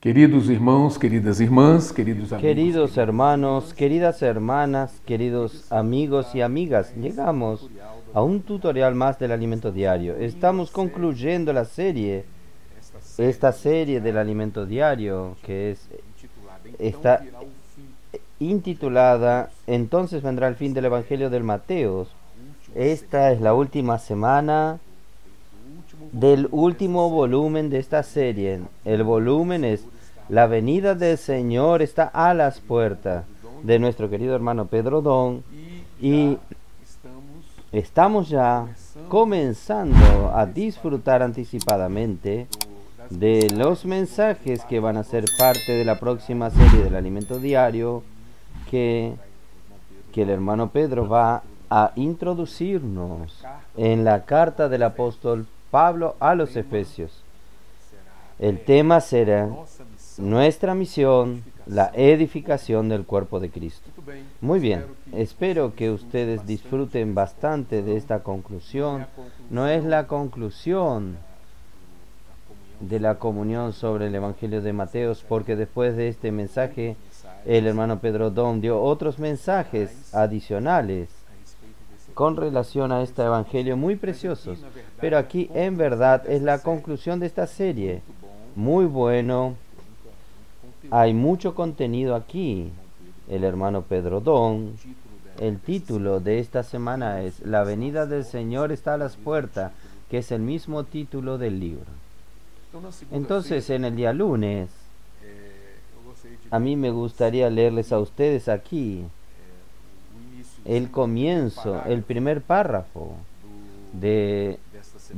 Queridos irmãos, queridas irmãs, queridos amigos. Queridos hermanos, queridas hermanas, queridos amigos y amigas, llegamos a un tutorial más del alimento diario. Estamos concluyendo esta serie del alimento diario, que está intitulada Entonces vendrá el fin del Evangelio del Mateo. Esta es la última semana del último volumen de esta serie. El volumen es La venida del Señor está a las puertas, de nuestro querido hermano Pedro Don, y estamos ya comenzando a disfrutar anticipadamente de los mensajes que van a ser parte de la próxima serie del alimento diario que el hermano Pedro va a introducirnos en la carta del apóstol Pablo a los Efesios. El tema será nuestra misión, la edificación del cuerpo de Cristo. Muy bien, espero que ustedes disfruten bastante de esta conclusión. No es la conclusión de la comunión sobre el Evangelio de Mateo, porque después de este mensaje el hermano Pedro Don dio otros mensajes adicionales con relación a este evangelio muy preciosos, pero aquí en verdad es la conclusión de esta serie. Muy bueno, hay mucho contenido aquí. El hermano Pedro Don, el título de esta semana es La venida del Señor está a las puertas, que es el mismo título del libro. Entonces, en el día lunes, a mí me gustaría leerles a ustedes aquí el comienzo, el primer párrafo de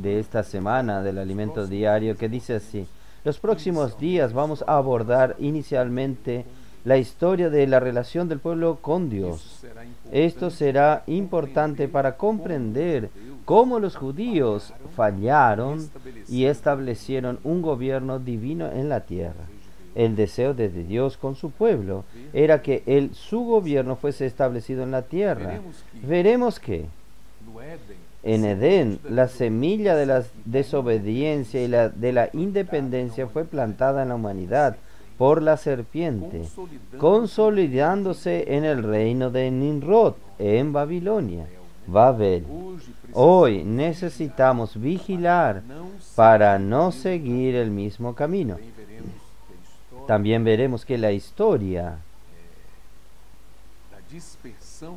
esta semana del alimento diario, que dice así: los próximos días vamos a abordar inicialmente la historia de la relación del pueblo con Dios. Esto será importante para comprender cómo los judíos fallaron y establecieron un gobierno divino en la tierra. El deseo de Dios con su pueblo era que su gobierno fuese establecido en la tierra. Veremos que en Edén la semilla de la desobediencia y de la independencia fue plantada en la humanidad por la serpiente, consolidándose en el reino de Nimrod en Babilonia, Babel. Hoy necesitamos vigilar para no seguir el mismo camino. También veremos que la historia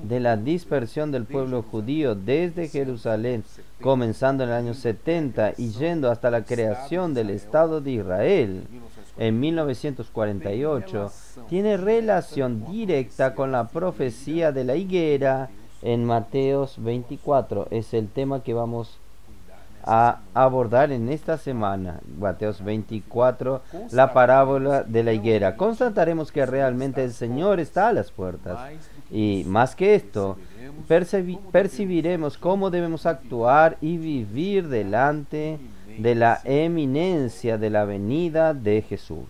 de la dispersión del pueblo judío desde Jerusalén, comenzando en el año 70 y yendo hasta la creación del Estado de Israel en 1948, tiene relación directa con la profecía de la higuera en Mateos 24. Es el tema que vamos a abordar en esta semana. Mateos 24, la parábola de la higuera. Constataremos que realmente el Señor está a las puertas, y más que esto, percibiremos cómo debemos actuar y vivir delante de la eminencia de la venida de Jesús.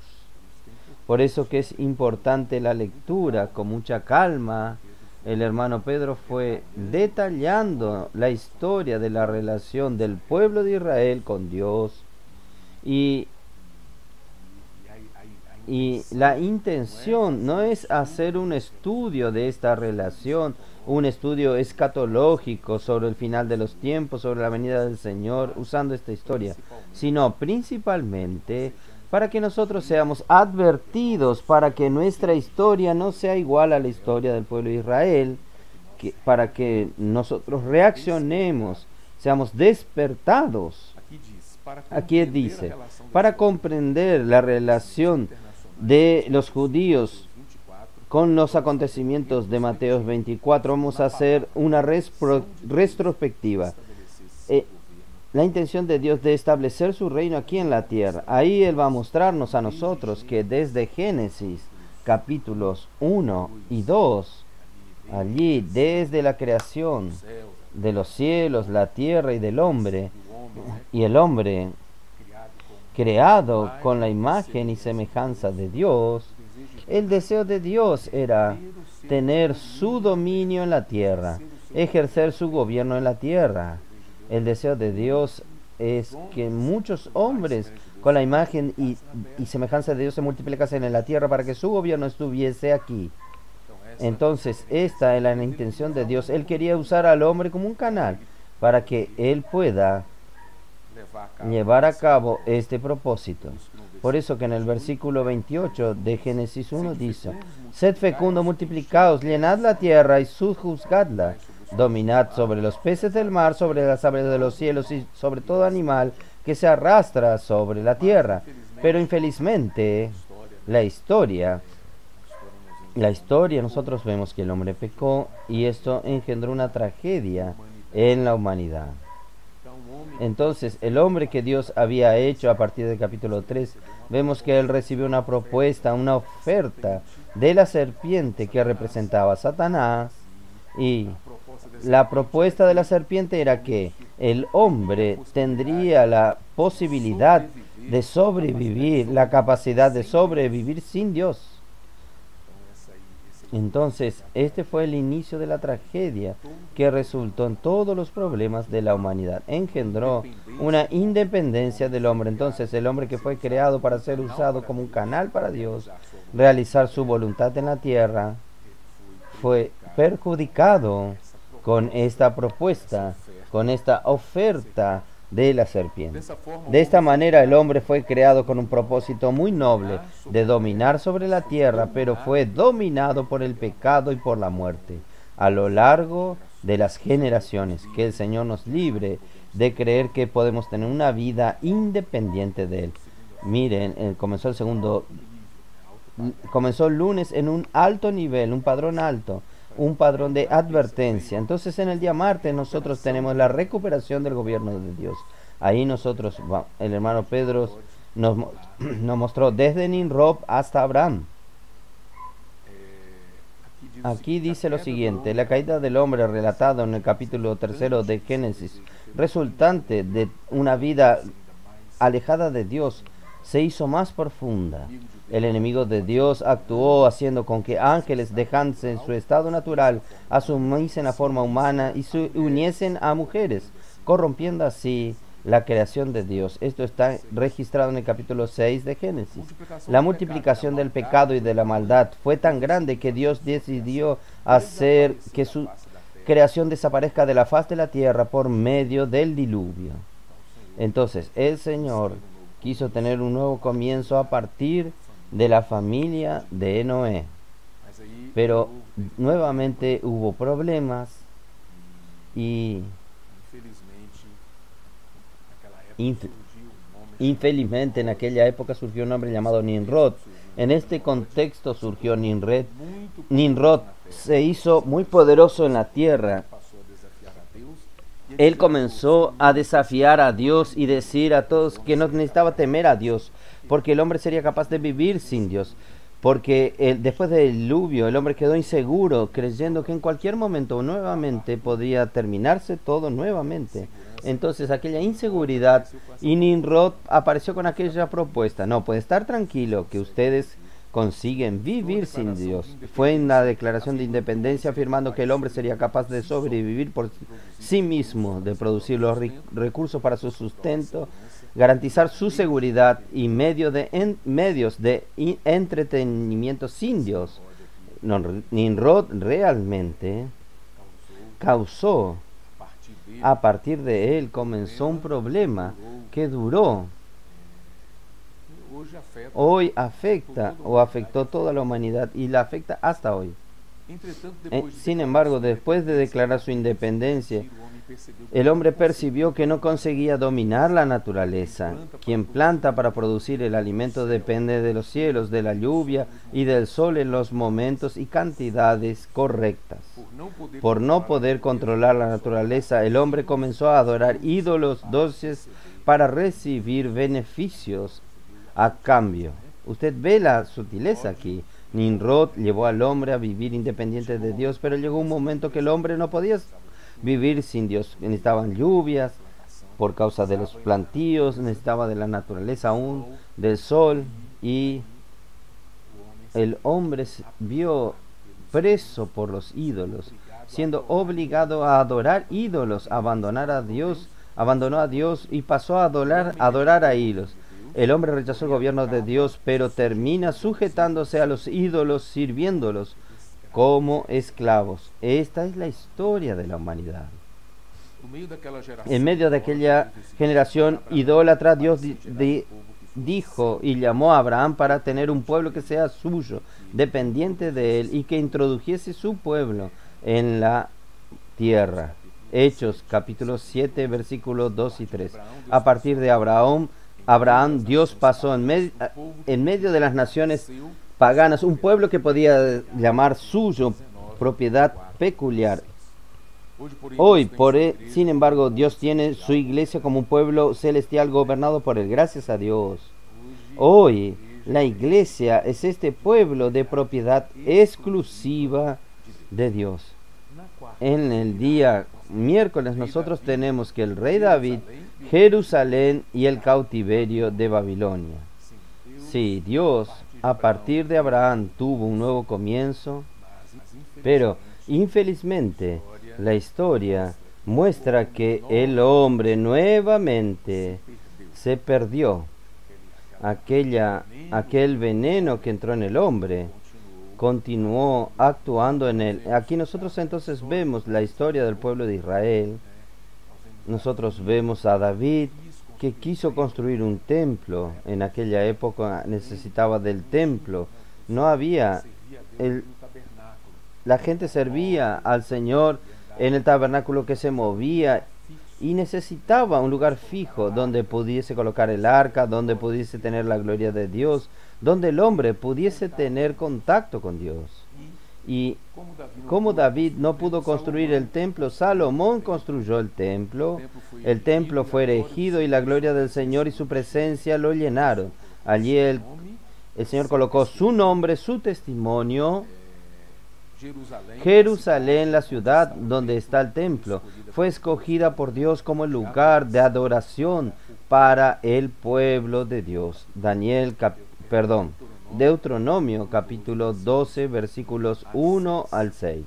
Por eso que es importante la lectura con mucha calma. El hermano Pedro fue detallando la historia de la relación del pueblo de Israel con Dios, y la intención no es hacer un estudio de esta relación, un estudio escatológico sobre el final de los tiempos, sobre la venida del Señor, usando esta historia, sino principalmente para que nosotros seamos advertidos, para que nuestra historia no sea igual a la historia del pueblo de Israel, para que nosotros reaccionemos, seamos despertados. Aquí dice, para comprender la relación de los judíos con los acontecimientos de Mateo 24, vamos a hacer una retrospectiva. La intención de Dios de establecer su reino aquí en la tierra. Ahí Él va a mostrarnos a nosotros que desde Génesis capítulos 1 y 2, allí desde la creación de los cielos, la tierra y del hombre, y el hombre creado con la imagen y semejanza de Dios, el deseo de Dios era tener su dominio en la tierra, ejercer su gobierno en la tierra. El deseo de Dios es que muchos hombres con la imagen y semejanza de Dios se multiplicasen en la tierra para que su gobierno estuviese aquí. Entonces, esta es la intención de Dios. Él quería usar al hombre como un canal para que él pueda llevar a cabo este propósito. Por eso que en el versículo 28 de Génesis 1 dice: sed fecundo, multiplicaos, llenad la tierra y sojuzgadla, dominad sobre los peces del mar, sobre las aves de los cielos y sobre todo animal que se arrastra sobre la tierra. Pero infelizmente, la historia, nosotros vemos que el hombre pecó y esto engendró una tragedia en la humanidad. Entonces, el hombre que Dios había hecho a partir del capítulo 3, vemos que él recibió una propuesta, una oferta de la serpiente que representaba a Satanás. Y la propuesta de la serpiente era que el hombre tendría la posibilidad de sobrevivir, la capacidad de sobrevivir sin Dios. Entonces, este fue el inicio de la tragedia que resultó en todos los problemas de la humanidad. Engendró una independencia del hombre. Entonces, el hombre que fue creado para ser usado como un canal para Dios, realizar su voluntad en la tierra, fue perjudicado con esta propuesta, con esta oferta de la serpiente. De esta manera el hombre fue creado con un propósito muy noble de dominar sobre la tierra, pero fue dominado por el pecado y por la muerte a lo largo de las generaciones. Que el Señor nos libre de creer que podemos tener una vida independiente de Él. Miren, comenzó el lunes en un alto nivel, un padrón alto, un padrón de advertencia. Entonces en el día martes nosotros tenemos la recuperación del gobierno de Dios. Ahí nosotros, el hermano Pedro nos mostró desde Nimrod hasta Abraham. Aquí dice lo siguiente: la caída del hombre relatado en el capítulo 3 de Génesis, resultante de una vida alejada de Dios, se hizo más profunda. El enemigo de Dios actuó haciendo con que ángeles, dejándose su estado natural, asumiesen la forma humana y se uniesen a mujeres, corrompiendo así la creación de Dios. Esto está registrado en el capítulo 6 de Génesis. La multiplicación del pecado y de la maldad fue tan grande que Dios decidió hacer que su creación desaparezca de la faz de la tierra por medio del diluvio. Entonces, el Señor quiso tener un nuevo comienzo a partir de la familia de Noé. Pero nuevamente hubo problemas y infelizmente en aquella época surgió un hombre llamado Nimrod. En este contexto surgió Nimrod. Nimrod se hizo muy poderoso en la tierra. Él comenzó a desafiar a Dios y decir a todos que no necesitaba temer a Dios, porque el hombre sería capaz de vivir sin Dios. Porque después del diluvio el hombre quedó inseguro, creyendo que en cualquier momento nuevamente podría terminarse todo nuevamente. Entonces aquella inseguridad, y Nimrod apareció con aquella propuesta: no, puede estar tranquilo que ustedes consiguen vivir sin Dios. Fue en la declaración de independencia, afirmando que el hombre sería capaz de sobrevivir por sí mismo, de producir los recursos para su sustento, garantizar su seguridad y medios de entretenimiento sin Dios. Nimrod realmente causó, a partir de él comenzó un problema que duró. Hoy afecta o afectó toda la humanidad y la afecta hasta hoy. Sin embargo, después de declarar su independencia, el hombre percibió que no conseguía dominar la naturaleza. Quien planta para producir el alimento depende de los cielos, de la lluvia y del sol en los momentos y cantidades correctas. Por no poder controlar la naturaleza, el hombre comenzó a adorar ídolos dulces para recibir beneficios a cambio. Usted ve la sutileza aquí. Nimrod llevó al hombre a vivir independiente de Dios, pero llegó un momento que el hombre no podía vivir sin Dios. Necesitaban lluvias por causa de los plantíos, necesitaba de la naturaleza aún, del sol, y el hombre vio preso por los ídolos, siendo obligado a adorar ídolos, abandonó a Dios y pasó a adorar a ídolos. El hombre rechazó el gobierno de Dios, pero termina sujetándose a los ídolos, sirviéndolos como esclavos. Esta es la historia de la humanidad. En medio de aquella generación idólatra, Dios dijo y llamó a Abraham para tener un pueblo que sea suyo, dependiente de él, y que introdujese su pueblo en la tierra. Hechos capítulo 7 versículos 2 y 3. A partir de Abraham, Dios pasó en medio de las naciones paganas un pueblo que podía llamar suyo, propiedad peculiar. Hoy, sin embargo, Dios tiene su iglesia como un pueblo celestial gobernado por él. Gracias a Dios. Hoy, la iglesia es este pueblo de propiedad exclusiva de Dios. En el día miércoles nosotros tenemos que el rey David, Jerusalén y el cautiverio de Babilonia. Sí, Dios a partir de Abraham tuvo un nuevo comienzo, pero infelizmente la historia muestra que el hombre nuevamente se perdió. Aquel veneno que entró en el hombre continuó actuando en él. Aquí nosotros entonces vemos la historia del pueblo de Israel. Nosotros vemos a David que quiso construir un templo. En aquella época necesitaba del templo. No había la gente servía al Señor en el tabernáculo que se movía y necesitaba un lugar fijo donde pudiese colocar el arca, donde pudiese tener la gloria de Dios, donde el hombre pudiese tener contacto con Dios. Y como David no pudo construir el templo, Salomón construyó el templo. El templo fue erigido y la gloria del Señor y su presencia lo llenaron. Allí el Señor colocó su nombre, su testimonio. Jerusalén, la ciudad donde está el templo, fue escogida por Dios como el lugar de adoración para el pueblo de Dios. Deuteronomio capítulo 12 versículos 1 al 6.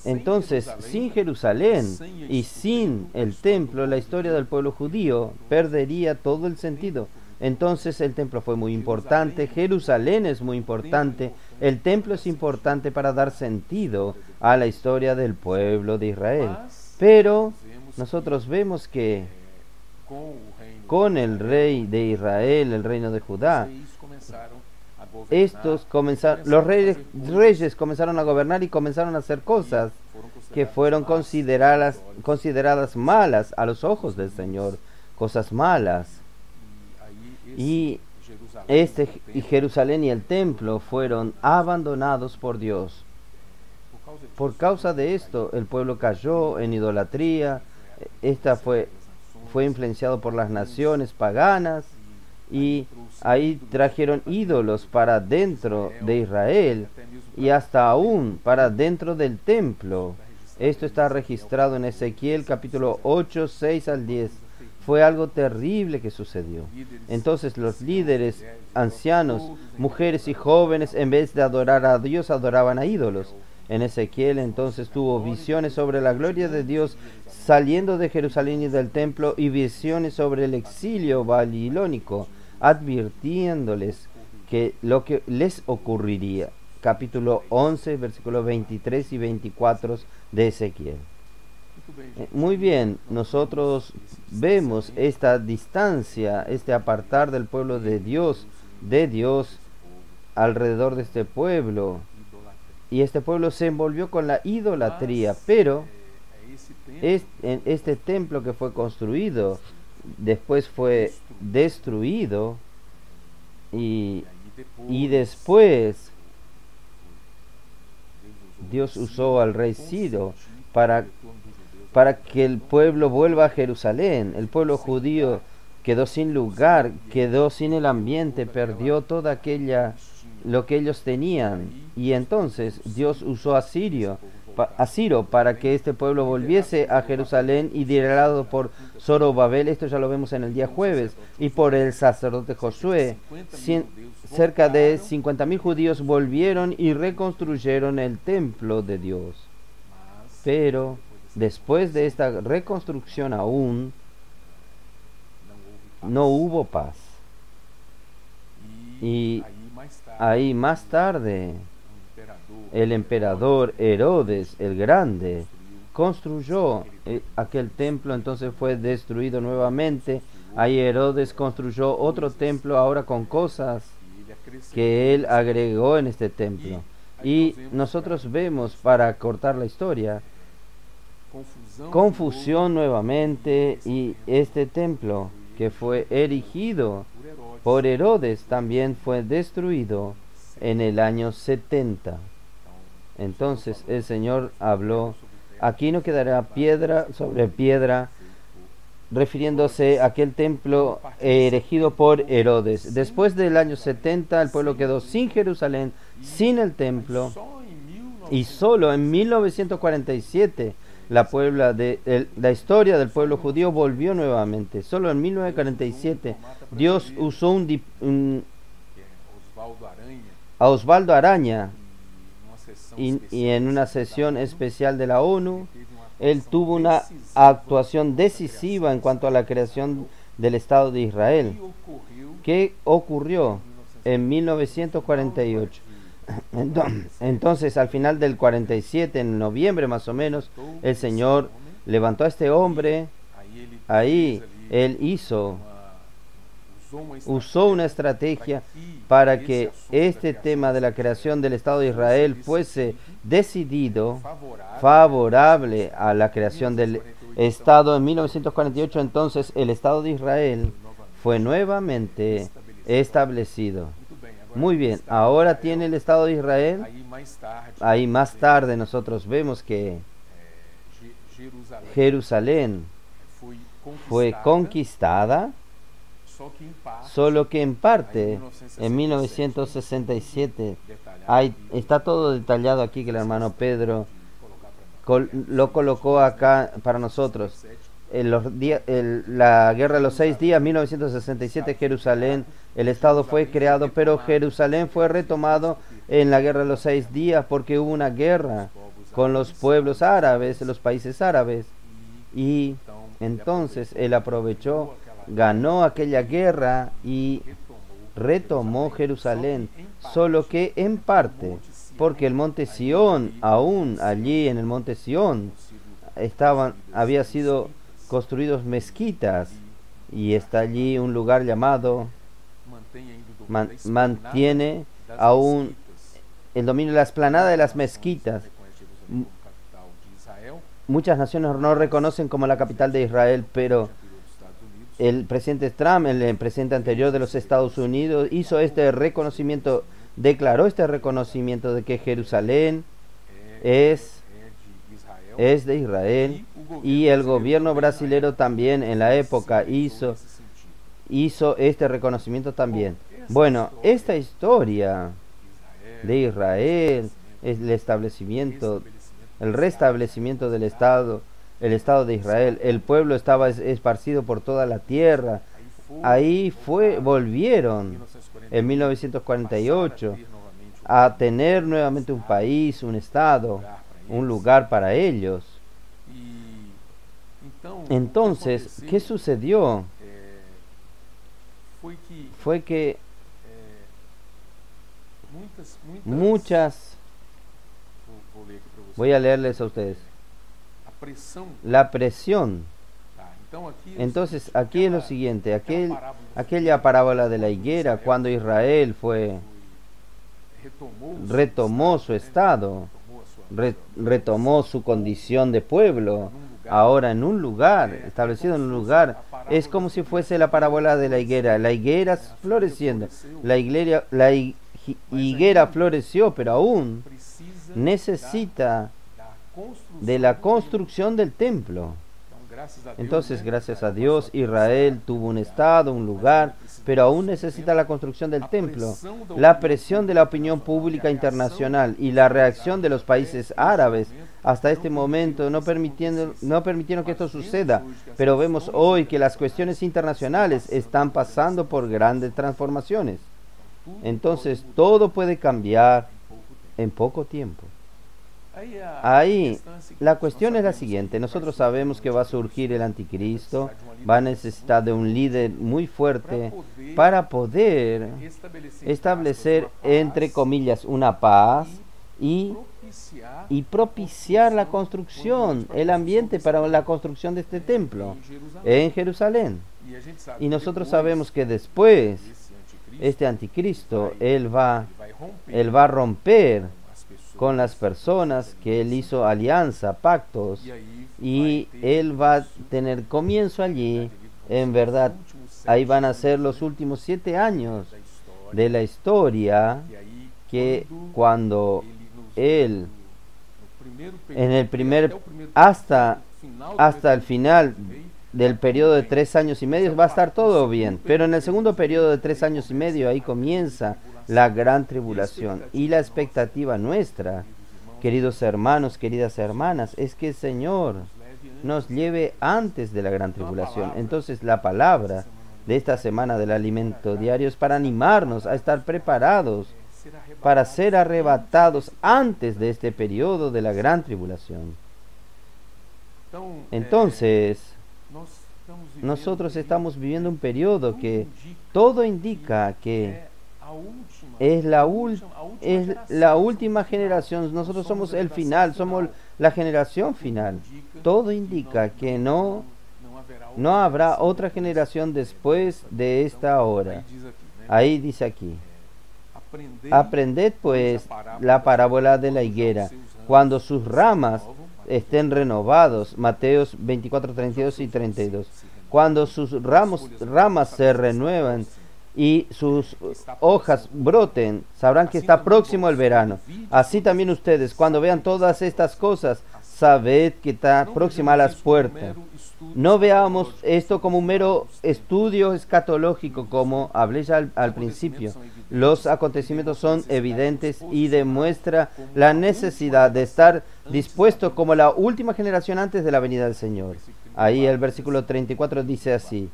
Entonces, sin Jerusalén y sin el templo, la historia del pueblo judío perdería todo el sentido. Entonces el templo fue muy importante, Jerusalén es muy importante, el templo es importante para dar sentido a la historia del pueblo de Israel. Pero nosotros vemos que con el rey de Israel, el reino de Judá, los reyes comenzaron a gobernar y comenzaron a hacer cosas que fueron consideradas malas a los ojos del Señor, cosas malas. Y Jerusalén y el templo fueron abandonados por Dios. Por causa de esto, el pueblo cayó en idolatría. Esta fue influenciado por las naciones paganas y ahí trajeron ídolos para dentro de Israel y hasta aún para dentro del templo. Esto está registrado en Ezequiel capítulo 8, 6 al 10. Fue algo terrible que sucedió. Entonces los líderes, ancianos, mujeres y jóvenes, en vez de adorar a Dios, adoraban a ídolos. En Ezequiel entonces tuvo visiones sobre la gloria de Dios saliendo de Jerusalén y del templo y visiones sobre el exilio babilónico, advirtiéndoles que lo que les ocurriría. Capítulo 11, versículos 23 y 24 de Ezequiel. Muy bien, nosotros vemos esta distancia, este apartar del pueblo de Dios alrededor de este pueblo. Y este pueblo se envolvió con la idolatría, pero este templo que fue construido, después fue destruido y después Dios usó al rey Ciro para que el pueblo vuelva a Jerusalén. El pueblo judío quedó sin lugar, quedó sin el ambiente, perdió toda lo que ellos tenían. Y entonces Dios usó a Ciro para que este pueblo volviese a Jerusalén y liderado por Zorobabel, esto ya lo vemos en el día jueves, y por el sacerdote Josué. Cerca de 50,000 judíos volvieron y reconstruyeron el templo de Dios. Pero después de esta reconstrucción aún no hubo paz. Y ahí más tarde, el emperador Herodes el Grande construyó aquel templo, entonces fue destruido nuevamente. Ahí Herodes construyó otro templo, ahora con cosas que él agregó en este templo. Y nosotros vemos, para cortar la historia, confusión nuevamente, y este templo que fue erigido por Herodes también fue destruido en el año 70. Entonces el Señor habló, aquí no quedará piedra sobre piedra, refiriéndose a aquel templo erigido por Herodes. Después del año 70 el pueblo quedó sin Jerusalén, sin el templo, y solo en 1947 la historia del pueblo judío volvió nuevamente. Solo en 1947 Dios usó a Osvaldo Araña, y en una sesión especial de la ONU, él tuvo una actuación decisiva en cuanto a la creación del Estado de Israel. ¿Qué ocurrió en 1948? Entonces, al final del 47, en noviembre más o menos, el Señor levantó a este hombre. Ahí él usó una estrategia para que este tema de la creación del Estado de Israel fuese decidido, favorable a la creación del Estado en 1948. Entonces el Estado de Israel fue nuevamente establecido. Muy bien, ahora tiene el Estado de Israel. Ahí más tarde nosotros vemos que Jerusalén fue conquistada, solo que en parte, en 1967, está todo detallado aquí, que el hermano Pedro lo colocó acá para nosotros. La guerra de los 6 días, 1967, Jerusalén, el Estado fue creado, pero Jerusalén fue retomado en la guerra de los 6 días porque hubo una guerra con los pueblos árabes, los países árabes, y entonces él aprovechó, ganó aquella guerra y retomó Jerusalén, solo que en parte, porque el monte Sión, aún allí en el monte Sión, había sido construidos mezquitas, y está allí un lugar llamado, mantiene aún el dominio de la explanada de las mezquitas. Muchas naciones no reconocen como la capital de Israel, pero el presidente Trump, el presidente anterior de los Estados Unidos, hizo este reconocimiento, declaró este reconocimiento de que Jerusalén es de Israel, y el gobierno brasilero también en la época hizo este reconocimiento también. Bueno, esta historia de Israel es el restablecimiento del Estado, el Estado de Israel. El pueblo estaba esparcido por toda la tierra. Ahí volvieron en 1948 a tener nuevamente un país, un Estado, un lugar para ellos. Entonces, ¿qué sucedió? Fue que voy a leerles a ustedes, la presión. Entonces, aquí es lo siguiente, aquella parábola de la higuera, cuando Israel retomó su estado, retomó su condición de pueblo, ahora en un lugar, establecido en un lugar, es como si fuese la parábola de la higuera floreciendo, la higuera floreció, pero aún necesita de la construcción del templo. Entonces, gracias a Dios, Israel tuvo un estado, un lugar, pero aún necesita la construcción del templo. La presión de la opinión pública internacional y la reacción de los países árabes hasta este momento no permitieron que esto suceda, pero vemos hoy que las cuestiones internacionales están pasando por grandes transformaciones. Entonces, todo puede cambiar en poco tiempo. Ahí la cuestión es la siguiente. Nosotros sabemos que va a surgir el anticristo, va a necesitar de un líder muy fuerte para poder establecer, entre comillas, una paz y propiciar la construcción, el ambiente para la construcción de este templo en Jerusalén. Y nosotros sabemos que después, este anticristo, él va a romper con las personas que él hizo alianza, pactos, y él va a tener comienzo allí. En verdad, ahí van a ser los últimos 7 años de la historia, que cuando él, en el hasta el final del periodo de 3 años y medio, va a estar todo bien, pero en el segundo periodo de 3 años y medio, ahí comienza la gran tribulación. Y la expectativa nuestra, queridos hermanos, queridas hermanas, es que el Señor nos lleve antes de la gran tribulación. Entonces la palabra de esta semana del alimento diario es para animarnos a estar preparados para ser arrebatados antes de este periodo de la gran tribulación. Entonces, nosotros estamos viviendo un periodo que todo indica que es la última generación. Nosotros somos el final, somos la generación final. Todo indica que no habrá otra generación después de esta hora. Ahí dice aquí: aprended pues la parábola de la higuera, cuando sus ramas estén renovados. Mateos 24, 32 y 32. Cuando sus ramas se renuevan y sus hojas broten, sabrán que está próximo el verano. Así también ustedes, cuando vean todas estas cosas, sabed que está próxima a las puertas. No veamos esto como un mero estudio escatológico, como hablé ya al principio. Los acontecimientos son evidentes y demuestra la necesidad de estar dispuesto como la última generación antes de la venida del Señor. Ahí el versículo 34 dice así: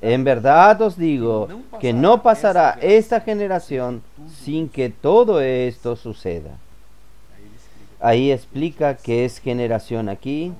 en verdad os digo que no pasará esta generación sin que todo esto suceda. Ahí explica que es generación aquí.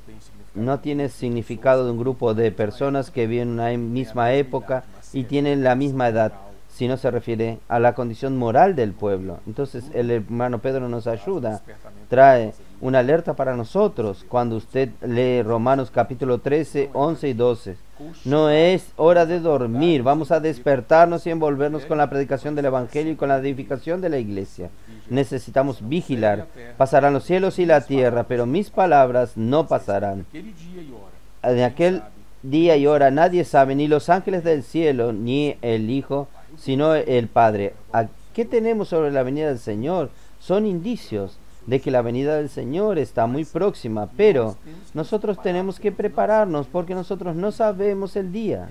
No tiene significado de un grupo de personas que viven en una misma época y tienen la misma edad, sino se refiere a la condición moral del pueblo. Entonces el hermano Pedro nos ayuda, trae una alerta para nosotros cuando usted lee Romanos capítulo 13, 11 y 12. No es hora de dormir, vamos a despertarnos y envolvernos con la predicación del Evangelio y con la edificación de la iglesia. Necesitamos vigilar. Pasarán los cielos y la tierra, pero mis palabras no pasarán. En aquel día y hora nadie sabe, ni los ángeles del cielo, ni el Hijo, sino el Padre. ¿Qué tenemos sobre la venida del Señor? Son indicios de que la venida del Señor está muy próxima, pero nosotros tenemos que prepararnos porque nosotros no sabemos el día.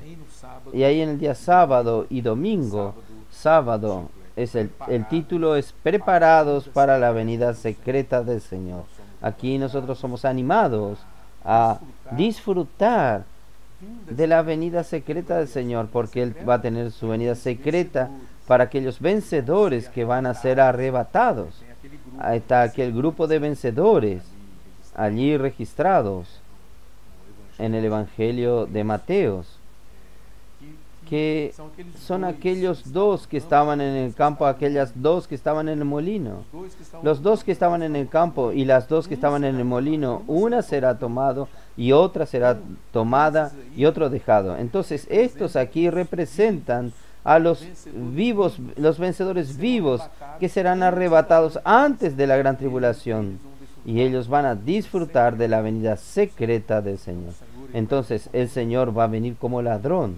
Y ahí en el día sábado y domingo, sábado es el título es Preparados para la venida secreta del Señor. Aquí nosotros somos animados a disfrutar de la venida secreta del Señor, porque Él va a tener su venida secreta para aquellos vencedores que van a ser arrebatados. Ahí está aquel grupo de vencedores allí registrados en el Evangelio de Mateos, que son aquellos dos que estaban en el campo, aquellas dos que estaban en el molino. Los dos que estaban en el campo y las dos que estaban en el molino, una será tomado y otra será tomada y otro dejado. Entonces estos aquí representan a los vivos, los vencedores vivos, que serán arrebatados antes de la gran tribulación, y ellos van a disfrutar de la venida secreta del Señor. Entonces el Señor va a venir como ladrón,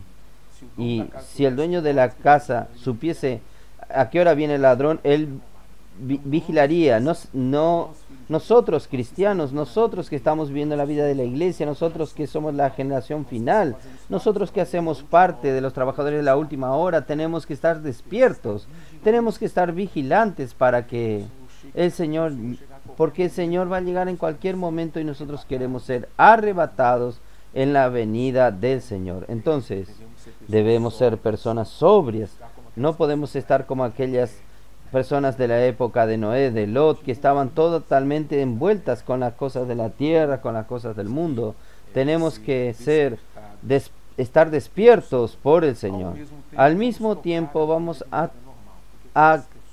y si el dueño de la casa supiese a qué hora viene el ladrón, él vigilaría. Nosotros cristianos, nosotros que estamos viviendo la vida de la iglesia, nosotros que somos la generación final, nosotros que hacemos parte de los trabajadores de la última hora, tenemos que estar despiertos, tenemos que estar vigilantes para que el Señor, porque el Señor va a llegar en cualquier momento y nosotros queremos ser arrebatados en la venida del Señor. Entonces debemos ser personas sobrias, no podemos estar como aquellas personas de la época de Noé, de Lot, que estaban totalmente envueltas con las cosas de la tierra, con las cosas del mundo. Tenemos que estar despiertos por el Señor. Al mismo tiempo vamos a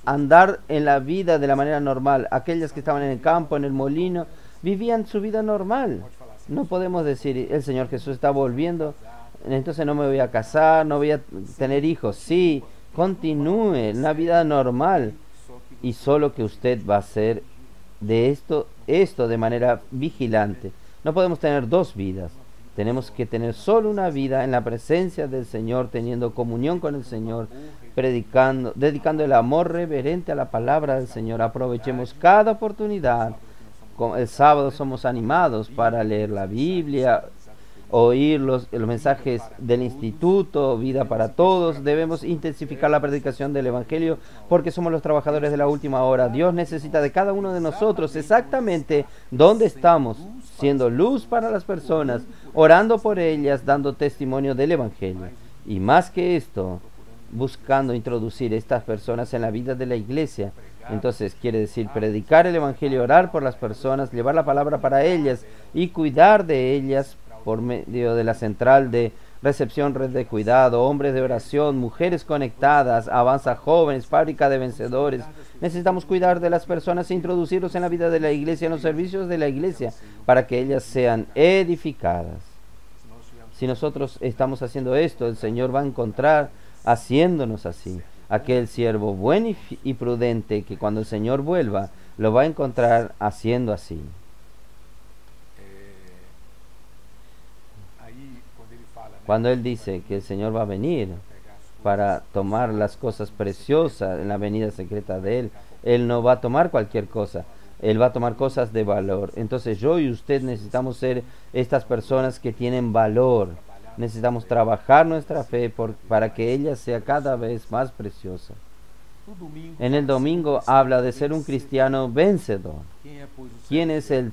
andar en la vida de la manera normal. Aquellas que estaban en el campo, en el molino, vivían su vida normal. No podemos decir, el Señor Jesús está volviendo, entonces no me voy a casar, no voy a tener hijos. Sí, continúe en la vida normal, y solo que usted va a hacer de esto de manera vigilante. No podemos tener dos vidas. Tenemos que tener solo una vida en la presencia del Señor, teniendo comunión con el Señor, predicando, dedicando el amor reverente a la palabra del Señor. Aprovechemos cada oportunidad. El sábado somos animados para leer la Biblia, oír los mensajes del instituto, Vida para Todos. Debemos intensificar la predicación del Evangelio porque somos los trabajadores de la última hora. Dios necesita de cada uno de nosotros exactamente donde estamos, siendo luz para las personas, orando por ellas, dando testimonio del Evangelio. Y más que esto, buscando introducir estas personas en la vida de la iglesia. Entonces quiere decir predicar el Evangelio, orar por las personas, llevar la palabra para ellas y cuidar de ellas por medio de la central de recepción, red de cuidado, hombres de oración, mujeres conectadas, avanza jóvenes, fábrica de vencedores. Necesitamos cuidar de las personas e introducirlos en la vida de la iglesia, en los servicios de la iglesia, para que ellas sean edificadas. Si nosotros estamos haciendo esto, el Señor va a encontrar haciéndonos así. Aquel siervo bueno y prudente que cuando el Señor vuelva, lo va a encontrar haciendo así. Cuando Él dice que el Señor va a venir para tomar las cosas preciosas en la venida secreta de Él, Él no va a tomar cualquier cosa, Él va a tomar cosas de valor. Entonces yo y usted necesitamos ser estas personas que tienen valor. Necesitamos trabajar nuestra fe para que ella sea cada vez más preciosa. En el domingo habla de ser un cristiano vencedor. ¿Quién es el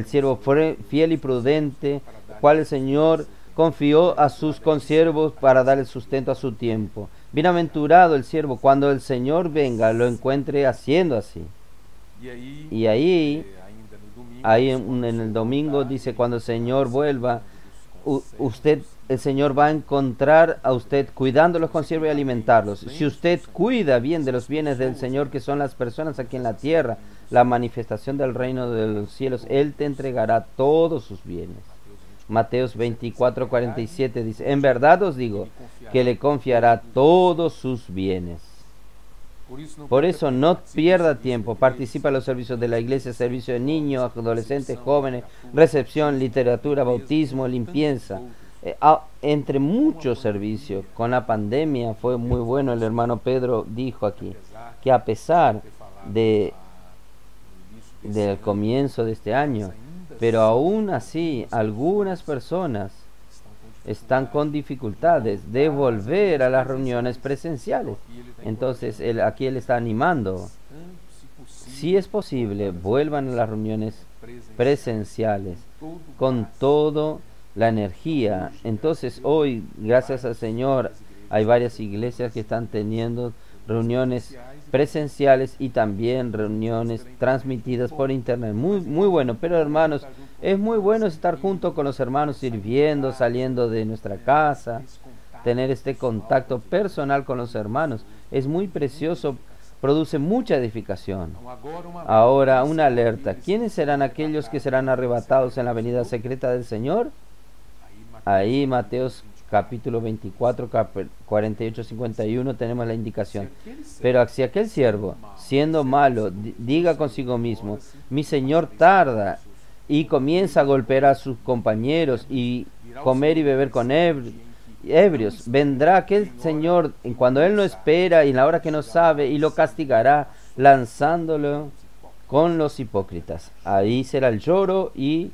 siervo fiel y prudente, cual el Señor confió a sus consiervos para dar el sustento a su tiempo? Bienaventurado el siervo cuando el Señor venga, lo encuentre haciendo así. Y ahí en el domingo dice, cuando el Señor vuelva, el Señor va a encontrar a usted cuidando los consiervos y alimentarlos. Si usted cuida bien de los bienes del Señor, que son las personas aquí en la tierra, la manifestación del reino de los cielos, Él te entregará todos sus bienes. Mateos 24:47 dice, en verdad os digo que le confiará todos sus bienes. Por eso no pierda tiempo, participa en los servicios de la iglesia, servicio de niños, adolescentes, jóvenes, recepción, literatura, bautismo, limpieza, entre muchos servicios. Con la pandemia fue muy bueno. El hermano Pedro dijo aquí que a pesar del comienzo de este año, pero aún así algunas personas están con dificultades de volver a las reuniones presenciales. Entonces aquí él está animando, si es posible, vuelvan a las reuniones presenciales con toda la energía. Entonces hoy, gracias al Señor, hay varias iglesias que están teniendo reuniones presenciales y también reuniones transmitidas por internet. Muy bueno. Pero hermanos, es muy bueno estar junto con los hermanos, sirviendo, saliendo de nuestra casa, tener este contacto personal con los hermanos. Es muy precioso, produce mucha edificación. Ahora, una alerta. ¿Quiénes serán aquellos que serán arrebatados en la venida secreta del Señor? Ahí, Mateos capítulo 24, 48-51, tenemos la indicación. Pero si aquel siervo, siendo malo, diga consigo mismo, mi Señor tarda, y comienza a golpear a sus compañeros y comer y beber con ebrios, vendrá aquel Señor cuando Él no espera y en la hora que no sabe, y lo castigará lanzándolo con los hipócritas. Ahí será el lloro y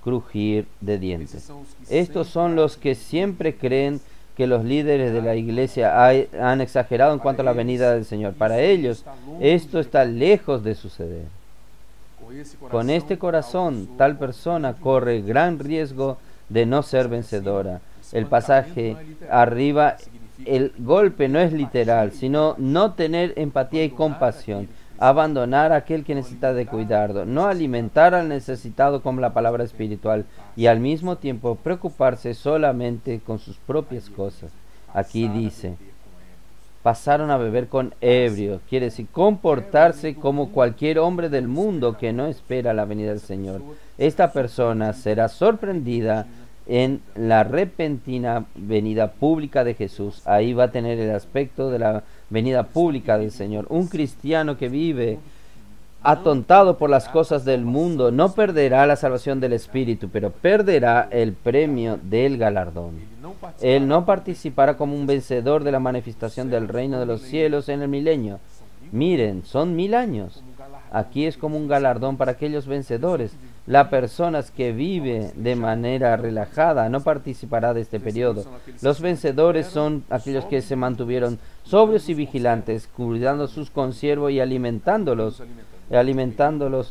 crujir de dientes. Estos son los que siempre creen que los líderes de la iglesia han exagerado en cuanto a la venida del Señor. Para ellos, esto está lejos de suceder. Con este corazón, tal persona corre gran riesgo de no ser vencedora. El pasaje arriba el golpe no es literal, sino no tener empatía y compasión, abandonar a aquel que necesita de cuidado, no alimentar al necesitado con la palabra espiritual y al mismo tiempo preocuparse solamente con sus propias cosas. Aquí dice, pasaron a beber con ebrio, quiere decir comportarse como cualquier hombre del mundo que no espera la venida del Señor. Esta persona será sorprendida en la repentina venida pública de Jesús. Ahí va a tener el aspecto de la venida pública del Señor. Un cristiano que vive atontado por las cosas del mundo no perderá la salvación del Espíritu, pero perderá el premio del galardón. Él no participará como un vencedor de la manifestación del reino de los cielos en el milenio. Miren, son 1000 años. Aquí es como un galardón para aquellos vencedores. La persona que vive de manera relajada no participará de este periodo. Los vencedores son aquellos que se mantuvieron sobrios y vigilantes, cuidando a sus consiervos y alimentándolos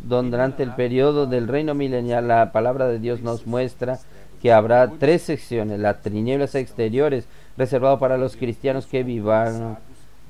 durante el periodo del reino milenial. La palabra de Dios nos muestra que habrá 3 secciones: las tinieblas exteriores, reservado para los cristianos que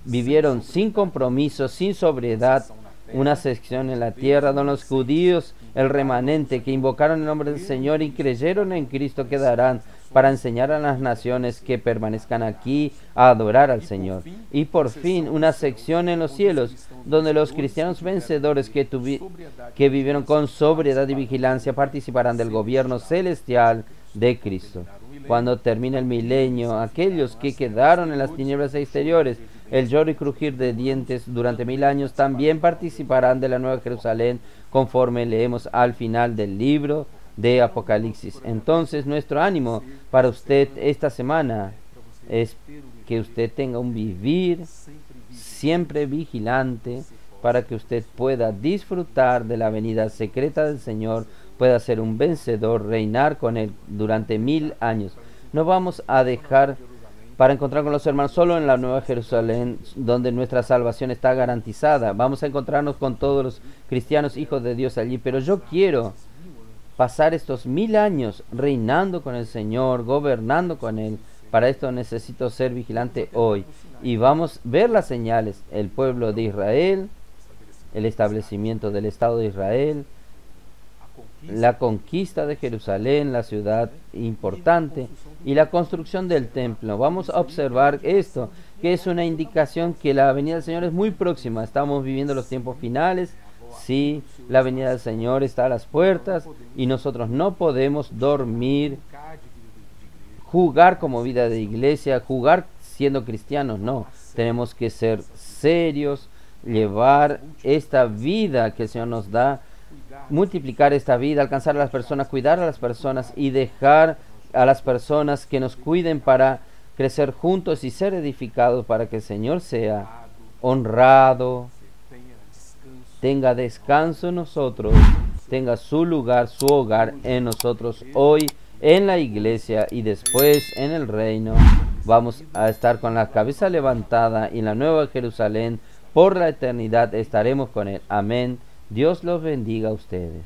vivieron sin compromiso, sin sobriedad; una sección en la tierra donde los judíos, el remanente que invocaron el nombre del Señor y creyeron en Cristo, quedarán para enseñar a las naciones que permanezcan aquí a adorar al Señor. Y por fin una sección en los cielos donde los cristianos vencedores que vivieron con sobriedad y vigilancia participarán del gobierno celestial de Cristo. Cuando termine el milenio, aquellos que quedaron en las tinieblas exteriores, el lloro y crujir de dientes durante 1000 años, también participarán de la Nueva Jerusalén, conforme leemos al final del libro de Apocalipsis. Entonces, nuestro ánimo para usted esta semana es que usted tenga un vivir siempre vigilante, para que usted pueda disfrutar de la venida secreta del Señor, pueda ser un vencedor, reinar con Él durante 1000 años. No vamos a dejar para encontrar con los hermanos solo en la Nueva Jerusalén, donde nuestra salvación está garantizada. Vamos a encontrarnos con todos los cristianos, hijos de Dios allí, pero yo quiero pasar estos 1000 años reinando con el Señor, gobernando con Él. Para esto necesito ser vigilante hoy. Y vamos a ver las señales: el pueblo de Israel, el establecimiento del Estado de Israel, la conquista de Jerusalén, la ciudad importante, y la construcción del templo. Vamos a observar esto, que es una indicación que la venida del Señor es muy próxima. Estamos viviendo los tiempos finales. Sí, la venida del Señor está a las puertas y nosotros no podemos dormir, jugar como vida de iglesia, jugar siendo cristianos. No, tenemos que ser serios, llevar esta vida que el Señor nos da, multiplicar esta vida, alcanzar a las personas, cuidar a las personas y dejar a las personas que nos cuiden para crecer juntos y ser edificados, para que el Señor sea honrado, tenga descanso en nosotros, tenga su lugar, su hogar en nosotros hoy, en la iglesia, y después en el reino. Vamos a estar con la cabeza levantada y en la Nueva Jerusalén por la eternidad estaremos con Él. Amén. Dios los bendiga a ustedes.